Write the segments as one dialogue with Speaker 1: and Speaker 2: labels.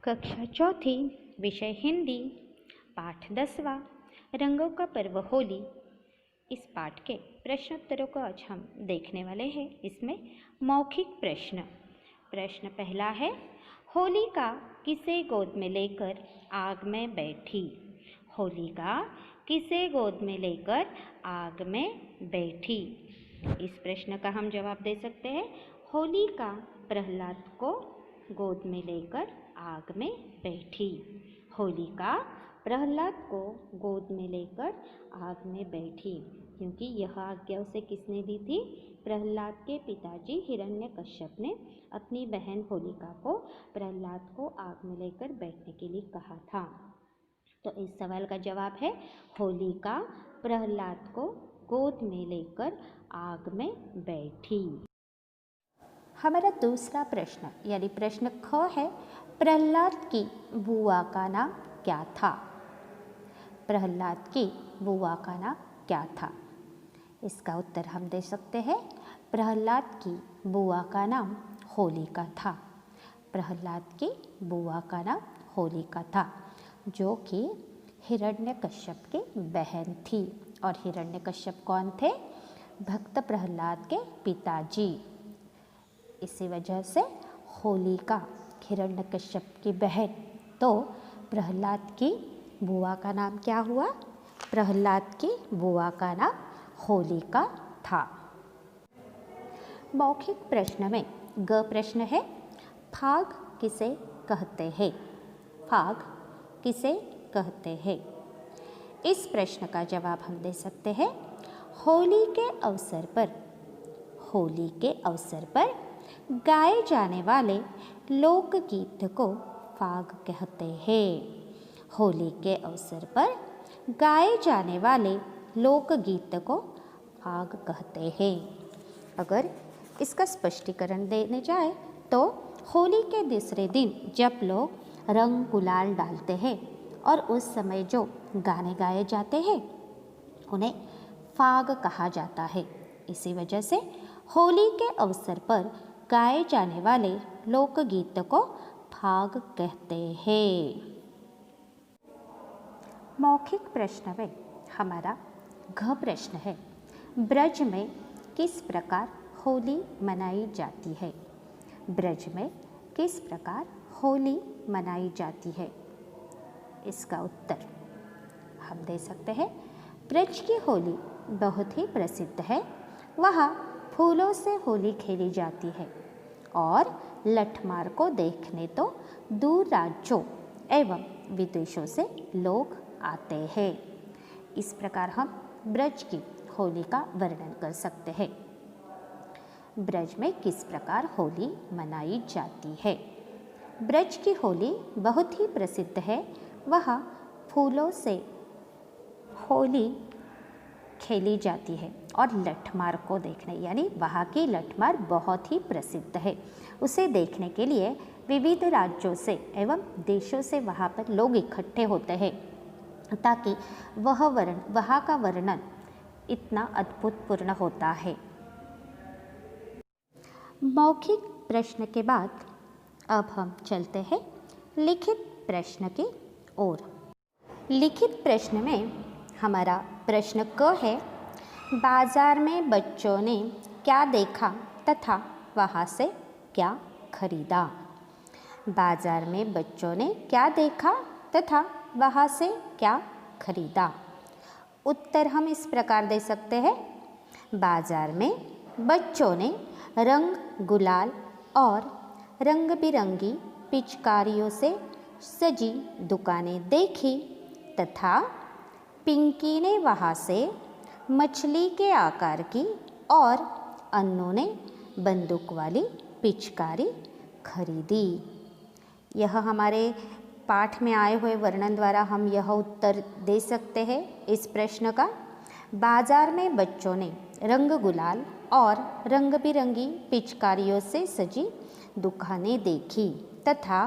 Speaker 1: कक्षा चौथी, विषय हिंदी, पाठ 10वां, रंगों का पर्व होली। इस पाठ के प्रश्नोत्तरों को आज हम देखने वाले हैं। इसमें मौखिक प्रश्न। प्रश्न पहला है, होलिका किसे गोद में लेकर आग में बैठी? होलिका किसे गोद में लेकर आग में बैठी? इस प्रश्न का हम जवाब दे सकते हैं, होलिका प्रहलाद को गोद में लेकर आग में बैठी। होलिका प्रहलाद को गोद में लेकर आग में बैठी, क्योंकि यह आज्ञा उसे किसने दी थी? प्रहलाद के पिताजी हिरण्यकश्यप ने अपनी बहन होलिका को प्रहलाद को आग में लेकर बैठने के लिए कहा था। तो इस सवाल का जवाब है, होलिका प्रहलाद को गोद में लेकर आग में बैठी। हमारा दूसरा प्रश्न यानी प्रश्न ख है, प्रहलाद की बुआ का नाम क्या था? प्रहलाद की बुआ का नाम क्या था? इसका उत्तर हम दे सकते हैं, प्रहलाद की बुआ का नाम होलिका था। प्रहलाद की बुआ का नाम होलिका था, जो कि हिरण्यकश्यप की बहन थी। और हिरण्यकश्यप कौन थे? भक्त प्रहलाद के पिताजी। इसी वजह से होलिका हिरण्यकश्यप की बहन। तो प्रहलाद की बुआ का नाम क्या हुआ? प्रहलाद की बुआ का नाम होलिका था। मौखिक प्रश्न में ग प्रश्न है, फाग किसे कहते हैं? फाग किसे कहते हैं? इस प्रश्न का जवाब हम दे सकते हैं, होली के अवसर पर गाए जाने वाले लोकगीत को फाग कहते हैं। होली के अवसर पर गाए जाने वाले लोकगीत को फाग कहते हैं। अगर इसका स्पष्टीकरण देने जाए तो होली के दूसरे दिन जब लोग रंग गुलाल डालते हैं और उस समय जो गाने गाए जाते हैं उन्हें फाग कहा जाता है। इसी वजह से होली के अवसर पर गाए जाने वाले लोकगीत को फाग कहते हैं। मौखिक प्रश्न में हमारा घ प्रश्न है, ब्रज में किस प्रकार होली मनाई जाती है? ब्रज में किस प्रकार होली मनाई जाती है? इसका उत्तर हम दे सकते हैं, ब्रज की होली बहुत ही प्रसिद्ध है। वहाँ फूलों से होली खेली जाती है और लठमार को देखने तो दूर राज्यों एवं विदेशों से लोग आते हैं। इस प्रकार हम ब्रज की होली का वर्णन कर सकते हैं। ब्रज में किस प्रकार होली मनाई जाती है? ब्रज की होली बहुत ही प्रसिद्ध है। वहाँ फूलों से होली खेली जाती है और लठमार को देखने, यानी वहाँ की लठमार बहुत ही प्रसिद्ध है। उसे देखने के लिए विविध राज्यों से एवं देशों से वहाँ पर लोग इकट्ठे होते हैं, ताकि वहाँ का वर्णन इतना अद्भुतपूर्ण होता है। मौखिक प्रश्न के बाद अब हम चलते हैं लिखित प्रश्न की ओर। लिखित प्रश्न में हमारा प्रश्न क है, बाजार में बच्चों ने क्या देखा तथा वहाँ से क्या खरीदा? बाजार में बच्चों ने क्या देखा तथा वहाँ से क्या खरीदा? उत्तर हम इस प्रकार दे सकते हैं, बाजार में बच्चों ने रंग गुलाल और रंग बिरंगी पिचकारियों से सजी दुकानें देखी तथा पिंकी ने वहाँ से मछली के आकार की और अन्नू ने बंदूक वाली पिचकारी खरीदी। यह हमारे पाठ में आए हुए वर्णन द्वारा हम यह उत्तर दे सकते हैं इस प्रश्न का। बाजार में बच्चों ने रंग गुलाल और रंग बिरंगी पिचकारियों से सजी दुकानें देखी तथा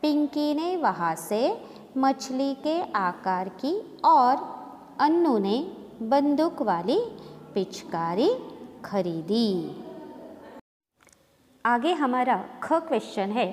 Speaker 1: पिंकी ने वहाँ से मछली के आकार की और अन्नू ने बंदूक वाली पिचकारी खरीदी। आगे हमारा ख क्वेश्चन है,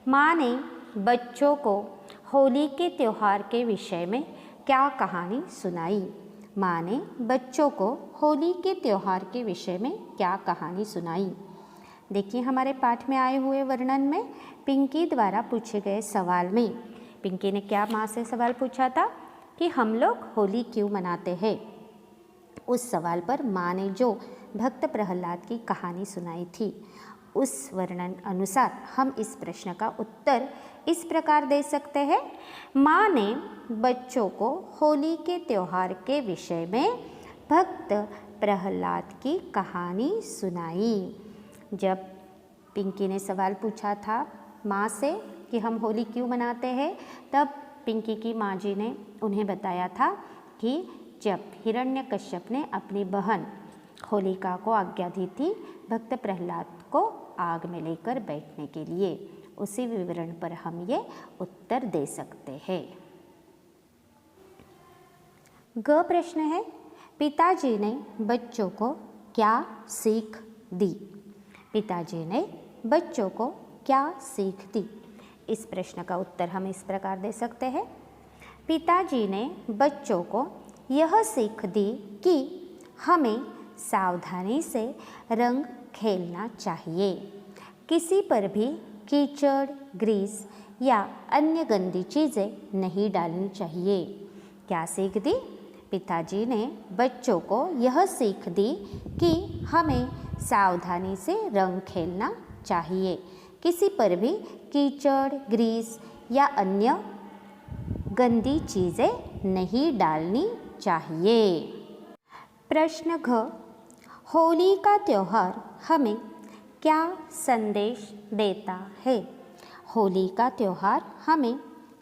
Speaker 1: माँ ने बच्चों को होली के त्यौहार के विषय में क्या कहानी सुनाई। माँ ने बच्चों को होली के त्यौहार के विषय में क्या कहानी सुनाई। देखिए हमारे पाठ में आए हुए वर्णन में पिंकी द्वारा पूछे गए सवाल में पिंकी ने क्या माँ से सवाल पूछा था कि हम लोग होली क्यों मनाते हैं। उस सवाल पर माँ ने जो भक्त प्रहलाद की कहानी सुनाई थी उस वर्णन अनुसार हम इस प्रश्न का उत्तर इस प्रकार दे सकते हैं। माँ ने बच्चों को होली के त्यौहार के विषय में भक्त प्रहलाद की कहानी सुनाई। जब पिंकी ने सवाल पूछा था माँ से कि हम होली क्यों मनाते हैं, तब पिंकी की माँ जी ने उन्हें बताया था कि जब हिरण्यकश्यप ने अपनी बहन होलिका को आज्ञा दी थी भक्त प्रहलाद को आग में लेकर बैठने के लिए, उसी विवरण पर हम ये उत्तर दे सकते हैं। ग प्रश्न है, पिताजी ने बच्चों को क्या सीख दी। पिताजी ने बच्चों को क्या सीख दी। इस प्रश्न का उत्तर हम इस प्रकार दे सकते हैं। पिताजी ने बच्चों को यह सीख दी कि हमें सावधानी से रंग खेलना चाहिए, किसी पर भी कीचड़, ग्रीस या अन्य गंदी चीज़ें नहीं डालनी चाहिए। क्या सीख दी? पिताजी ने बच्चों को यह सीख दी कि हमें सावधानी से रंग खेलना चाहिए, किसी पर भी कीचड़, ग्रीस या अन्य गंदी चीज़ें नहीं डालनी चाहिए। प्रश्न घ, होली का त्यौहार हमें क्या संदेश देता है। होली का त्यौहार हमें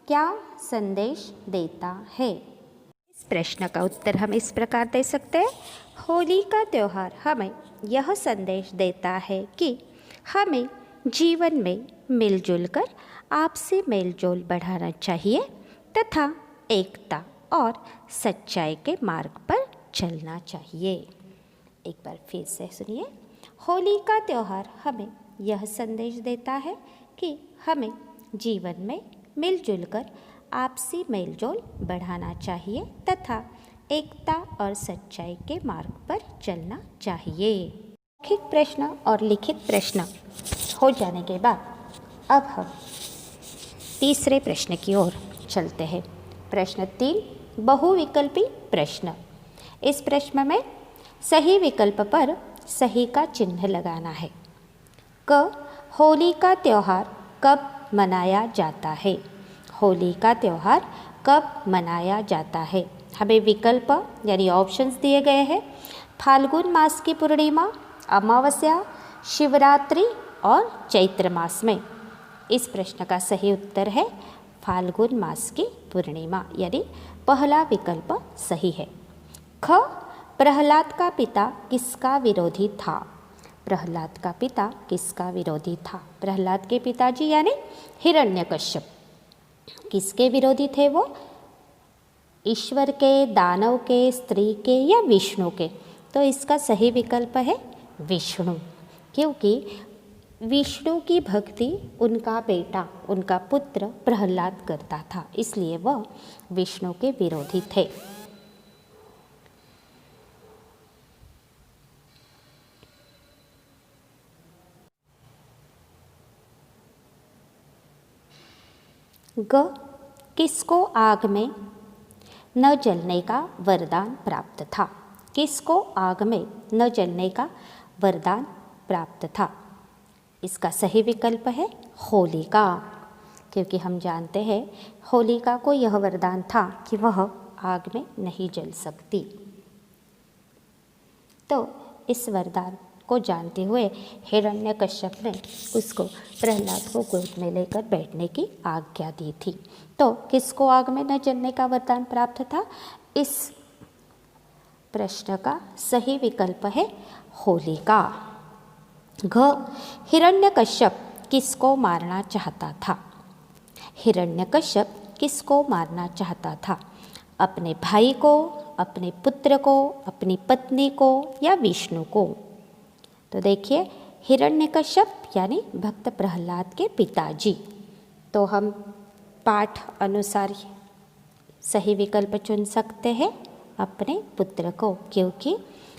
Speaker 1: क्या संदेश देता है। इस प्रश्न का उत्तर हम इस प्रकार दे सकते हैं। होली का त्यौहार हमें यह संदेश देता है कि हमें जीवन में मिलजुल कर आपसी मेलजोल बढ़ाना चाहिए तथा एकता और सच्चाई के मार्ग पर चलना चाहिए। एक बार फिर से सुनिए। होली का त्यौहार हमें यह संदेश देता है कि हमें जीवन में मिलजुल कर आपसी मेलजोल बढ़ाना चाहिए तथा एकता और सच्चाई के मार्ग पर चलना चाहिए। मौखिक प्रश्न और लिखित प्रश्न हो जाने के बाद अब हम तीसरे प्रश्न की ओर चलते हैं। प्रश्न 3, बहुविकल्पी प्रश्न। इस प्रश्न में सही विकल्प पर सही का चिन्ह लगाना है। क, होली का त्यौहार कब मनाया जाता है। होली का त्यौहार कब मनाया जाता है। हमें विकल्प यानी ऑप्शंस दिए गए हैं। फाल्गुन मास की पूर्णिमा, अमावस्या, शिवरात्रि और चैत्र मास में। इस प्रश्न का सही उत्तर है फाल्गुन मास की पूर्णिमा, यानी पहला विकल्प सही है। ख, प्रहलाद का पिता किसका विरोधी था। प्रहलाद का पिता किसका विरोधी था। प्रहलाद के पिताजी यानी हिरण्यकश्यप किसके विरोधी थे वो। ईश्वर के, दानव के, स्त्री के या विष्णु के। तो इसका सही विकल्प है विष्णु, क्योंकि विष्णु की भक्ति उनका बेटा, उनका पुत्र प्रहलाद करता था, इसलिए वह विष्णु के विरोधी थे। ग, किसको आग में न जलने का वरदान प्राप्त था। किसको आग में न जलने का वरदान प्राप्त था। इसका सही विकल्प है होलिका, क्योंकि हम जानते हैं होलिका को यह वरदान था कि वह आग में नहीं जल सकती। तो इस वरदान को जानते हुए हिरण्यकश्यप ने उसको प्रहलाद को गोद में लेकर बैठने की आज्ञा दी थी। तो किसको आग में न जलने का वरदान प्राप्त था। इस प्रश्न का सही विकल्प है होलिका। घ, हिरण्यकश्यप किसको मारना चाहता था। हिरण्यकश्यप किसको मारना चाहता था। अपने भाई को, अपने पुत्र को, अपनी पत्नी को या विष्णु को। तो देखिए हिरण्यकश्यप यानी भक्त प्रहलाद के पिताजी, तो हम पाठ अनुसार सही विकल्प चुन सकते हैं अपने पुत्र को, क्योंकि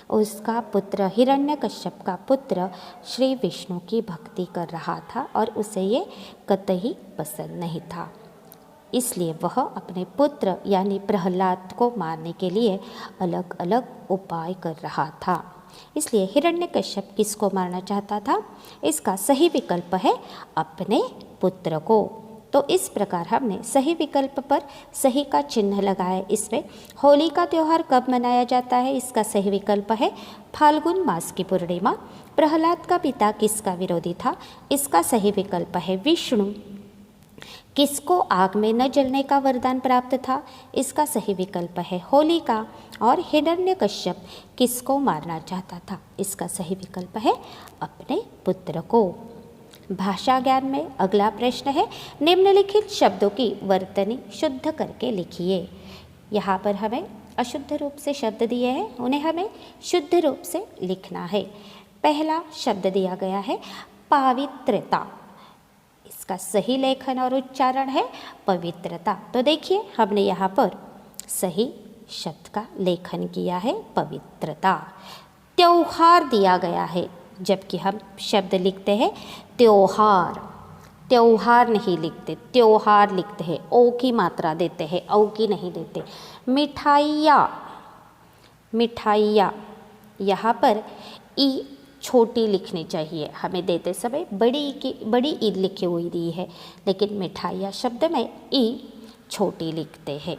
Speaker 1: उसका पुत्र हिरण्यकश्यप का पुत्र श्री विष्णु की भक्ति कर रहा था और उसे ये कतई पसंद नहीं था। इसलिए वह अपने पुत्र यानी प्रहलाद को मारने के लिए अलग अलग उपाय कर रहा था। इसलिए हिरण्यकश्यप किसको मारना चाहता था? इसका सही विकल्प है अपने पुत्र को। तो इस प्रकार हमने सही विकल्प पर सही का चिन्ह लगाया। इसमें होली का त्यौहार कब मनाया जाता है? इसका सही विकल्प है फाल्गुन मास की पूर्णिमा। प्रहलाद का पिता किसका विरोधी था? इसका सही विकल्प है विष्णु। किसको आग में न जलने का वरदान प्राप्त था? इसका सही विकल्प है होलिका। और हिरण्यकश्यप किसको मारना चाहता था? इसका सही विकल्प है अपने पुत्र को। भाषा ज्ञान में अगला प्रश्न है, निम्नलिखित शब्दों की वर्तनी शुद्ध करके लिखिए। यहाँ पर हमें अशुद्ध रूप से शब्द दिए हैं, उन्हें हमें शुद्ध रूप से लिखना है। पहला शब्द दिया गया है पावित्रता। इसका सही लेखन और उच्चारण है पवित्रता। तो देखिए हमने यहाँ पर सही शब्द का लेखन किया है पवित्रता। त्योहार दिया गया है, जबकि हम शब्द लिखते हैं त्योहार, त्योहार नहीं लिखते, त्योहार लिखते हैं, ओ की मात्रा देते हैं, औ की नहीं देते। मिठाइयाँ, मिठाइयाँ, यहाँ पर ई छोटी लिखनी चाहिए, हमें देते समय बड़ी ई लिखी हुई दी है, लेकिन मिठाइयाँ शब्द में ई छोटी लिखते हैं।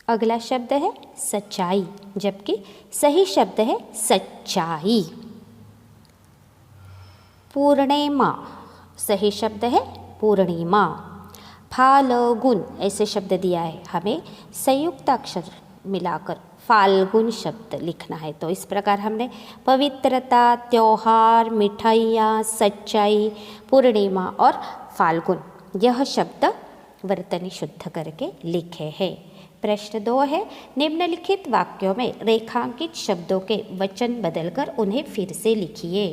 Speaker 1: अगला शब्द है सच्चाई, जबकि सही शब्द है सच्चाई। पूर्णिमा, सही शब्द है पूर्णिमा। फाल्गुन ऐसे शब्द दिया है, हमें संयुक्त अक्षर मिलाकर फाल्गुन शब्द लिखना है। तो इस प्रकार हमने पवित्रता, त्योहार, मिठाइयाँ, सच्चाई, पूर्णिमा और फाल्गुन यह शब्द वर्तनी शुद्ध करके लिखे हैं। प्रश्न 2 है, निम्नलिखित वाक्यों में रेखांकित शब्दों के वचन बदलकर उन्हें फिर से लिखिए।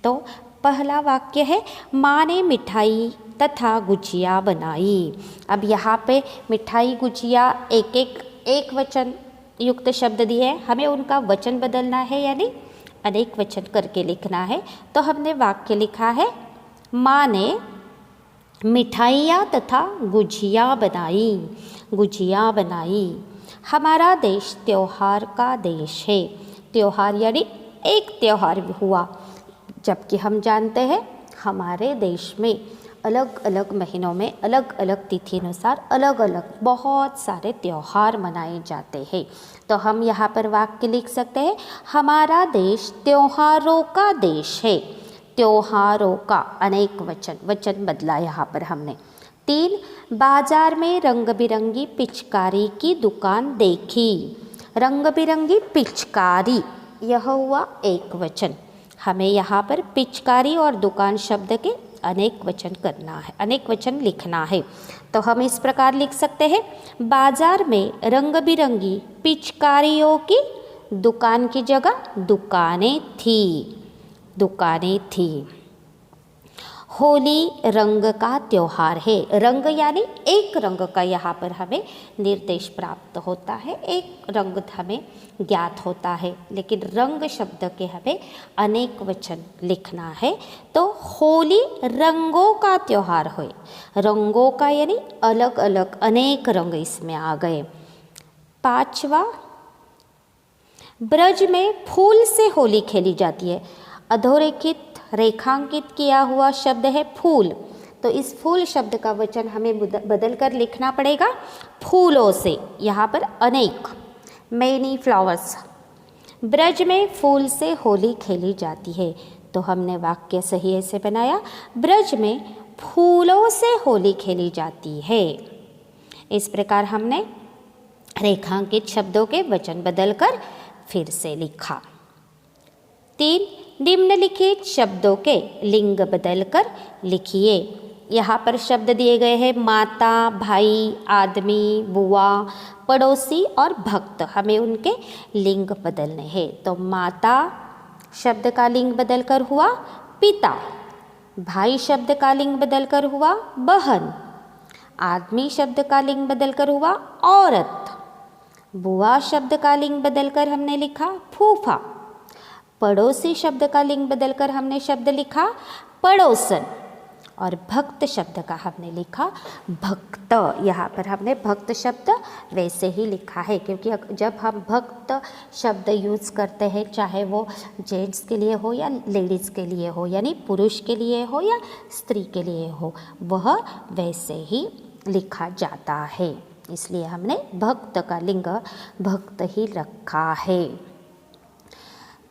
Speaker 1: तो पहला वाक्य है माँ ने मिठाई तथा गुजिया बनाई। अब यहाँ पे मिठाई, गुजिया एक वचन युक्त शब्द दिए हैं, हमें उनका वचन बदलना है यानी अनेक वचन करके लिखना है। तो हमने वाक्य लिखा है माँ ने मिठाइयाँ तथा गुजिया बनाई, गुजिया बनाई। हमारा देश त्योहार का देश है। त्योहार यानी एक त्योहार हुआ, जबकि हम जानते हैं हमारे देश में अलग अलग महीनों में अलग अलग तिथि अनुसार अलग अलग बहुत सारे त्यौहार मनाए जाते हैं। तो हम यहाँ पर वाक्य लिख सकते हैं हमारा देश त्योहारों का देश है। त्योहारों का अनेक वचन, वचन बदला यहाँ पर हमने। 3, बाजार में रंग बिरंगी पिचकारी की दुकान देखी। रंग बिरंगी पिचकारी यह हुआ एक वचन, हमें यहाँ पर पिचकारी और दुकान शब्द के अनेक वचन करना है, अनेक वचन लिखना है। तो हम इस प्रकार लिख सकते हैं बाजार में रंग बिरंगी पिचकारियों की दुकान की जगह दुकानें थी, दुकानें थी। होली रंग का त्योहार है। रंग यानी एक रंग का यहाँ पर हमें निर्देश प्राप्त होता है, एक रंग हमें ज्ञात होता है, लेकिन रंग शब्द के हमें अनेक वचन लिखना है। तो होली रंगों का त्योहार है। रंगों का यानी अलग अलग अनेक रंग इसमें आ गए। 5वां, ब्रज में फूल से होली खेली जाती है। अधोरेखित रेखांकित किया हुआ शब्द है फूल, तो इस फूल शब्द का वचन हमें बदल कर लिखना पड़ेगा फूलों से। यहाँ पर अनेक, मैनी फ्लावर्स। ब्रज में फूल से होली खेली जाती है। तो हमने वाक्य सही ऐसे बनाया ब्रज में फूलों से होली खेली जाती है। इस प्रकार हमने रेखांकित शब्दों के वचन बदलकर फिर से लिखा। 3, निम्नलिखित शब्दों के लिंग बदलकर लिखिए। यहाँ पर शब्द दिए गए हैं माता, भाई, आदमी, बुआ, पड़ोसी और भक्त। हमें उनके लिंग बदलने हैं। तो माता शब्द का लिंग बदलकर हुआ पिता, भाई शब्द का लिंग बदलकर हुआ बहन, आदमी शब्द का लिंग बदलकर हुआ औरत, बुआ शब्द का लिंग बदलकर हमने लिखा फूफा, पड़ोसी शब्द का लिंग बदलकर हमने शब्द लिखा पड़ोसन, और भक्त शब्द का हमने लिखा भक्त। यहाँ पर हमने भक्त शब्द वैसे ही लिखा है, क्योंकि जब हम भक्त शब्द यूज़ करते हैं, चाहे वो जेंट्स के लिए हो या लेडीज़ के लिए हो, यानी पुरुष के लिए हो या स्त्री के लिए हो, वह वैसे ही लिखा जाता है। इसलिए हमने भक्त का लिंग भक्त ही रखा है।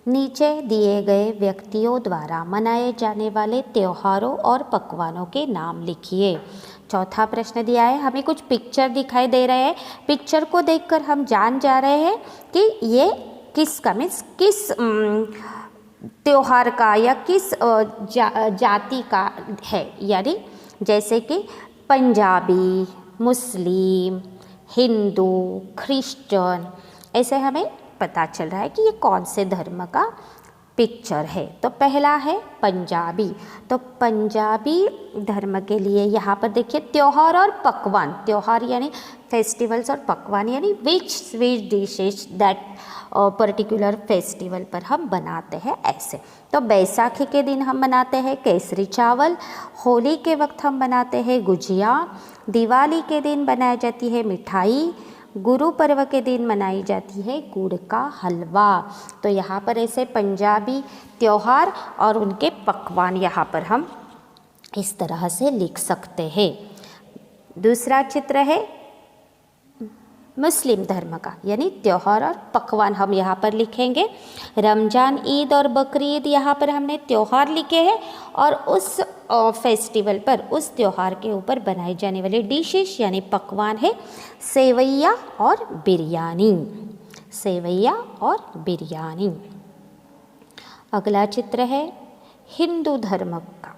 Speaker 1: नीचे दिए गए व्यक्तियों द्वारा मनाए जाने वाले त्योहारों और पकवानों के नाम लिखिए। चौथा प्रश्न दिया है, हमें कुछ पिक्चर दिखाई दे रहे हैं। पिक्चर को देखकर हम जान जा रहे हैं कि ये किसका मीन्स किस त्योहार का या किस जाति का है। यानी जैसे कि पंजाबी, मुस्लिम, हिंदू, क्रिश्चियन, ऐसे हमें पता चल रहा है कि ये कौन से धर्म का पिक्चर है। तो पहला है पंजाबी। तो पंजाबी धर्म के लिए यहाँ पर देखिए त्योहार और पकवान, त्योहार यानी फेस्टिवल्स और पकवान यानी which sweet dishes that particular festival पर हम बनाते हैं ऐसे। तो बैसाखी के दिन हम बनाते हैं केसरी चावल, होली के वक्त हम बनाते हैं गुजिया, दिवाली के दिन बनाई जाती है मिठाई, गुरु पर्व के दिन मनाई जाती है गुड़ का हलवा। तो यहाँ पर ऐसे पंजाबी त्योहार और उनके पकवान यहाँ पर हम इस तरह से लिख सकते हैं। दूसरा चित्र है मुस्लिम धर्म का, यानी त्योहार और पकवान हम यहाँ पर लिखेंगे। रमजान, ईद और बकरीद यहाँ पर हमने त्योहार लिखे हैं, और उस फेस्टिवल पर, उस त्योहार के ऊपर बनाई जाने वाली डिशेस यानी पकवान है सेवैया और बिरयानी, सेवैया और बिरयानी। अगला चित्र है हिंदू धर्म का।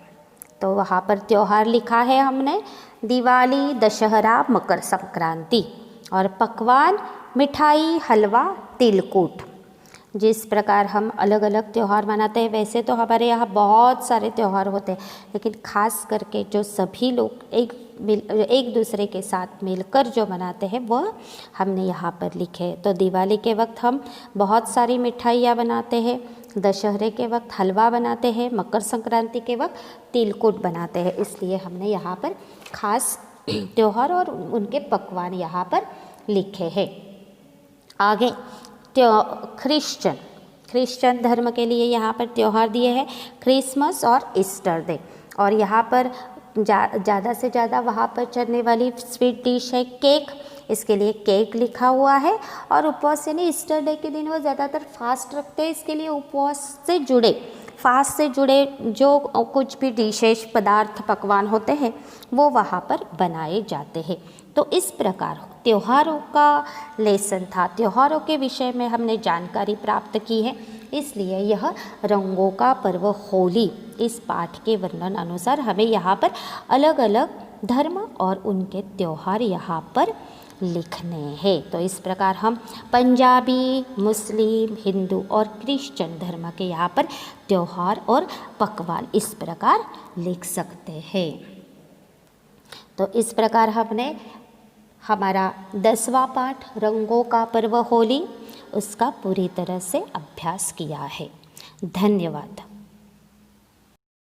Speaker 1: तो वहाँ पर त्योहार लिखा है हमने दिवाली, दशहरा, मकर संक्रांति, और पकवान मिठाई, हलवा, तिलकुट। जिस प्रकार हम अलग अलग त्यौहार मनाते हैं, वैसे तो हमारे यहाँ बहुत सारे त्यौहार होते हैं, लेकिन ख़ास करके जो सभी लोग एक दूसरे के साथ मिलकर जो मनाते हैं वह हमने यहाँ पर लिखे। तो दिवाली के वक्त हम बहुत सारी मिठाइयाँ बनाते हैं, दशहरे के वक्त हलवा बनाते हैं, मकर संक्रांति के वक्त तिलकुट बनाते हैं। इसलिए हमने यहाँ पर ख़ास त्योहार और उनके पकवान यहाँ पर लिखे हैं। आगे क्रिश्चियन धर्म के लिए यहाँ पर त्योहार दिए हैं क्रिसमस और ईस्टर डे, और यहाँ पर ज़्यादा से ज़्यादा वहाँ पर चलने वाली स्वीट डिश है केक, इसके लिए केक लिखा हुआ है। और उपवास यानी ईस्टर डे के दिन वो ज़्यादातर फास्ट रखते हैं, इसके लिए उपवास से जुड़े, फास्ट से जुड़े जो कुछ भी डिशेज पदार्थ पकवान होते हैं वो वहाँ पर बनाए जाते हैं। तो इस प्रकार त्योहारों का लेसन था, त्योहारों के विषय में हमने जानकारी प्राप्त की है। इसलिए यह रंगों का पर्व होली इस पाठ के वर्णन अनुसार हमें यहाँ पर अलग अलग धर्म और उनके त्योहार यहाँ पर लिखने हैं। तो इस प्रकार हम पंजाबी, मुस्लिम, हिंदू और क्रिश्चियन धर्म के यहाँ पर त्योहार और पकवान इस प्रकार लिख सकते हैं। तो इस प्रकार हमने हमारा 10वां पाठ रंगों का पर्व होली उसका पूरी तरह से अभ्यास किया है। धन्यवाद।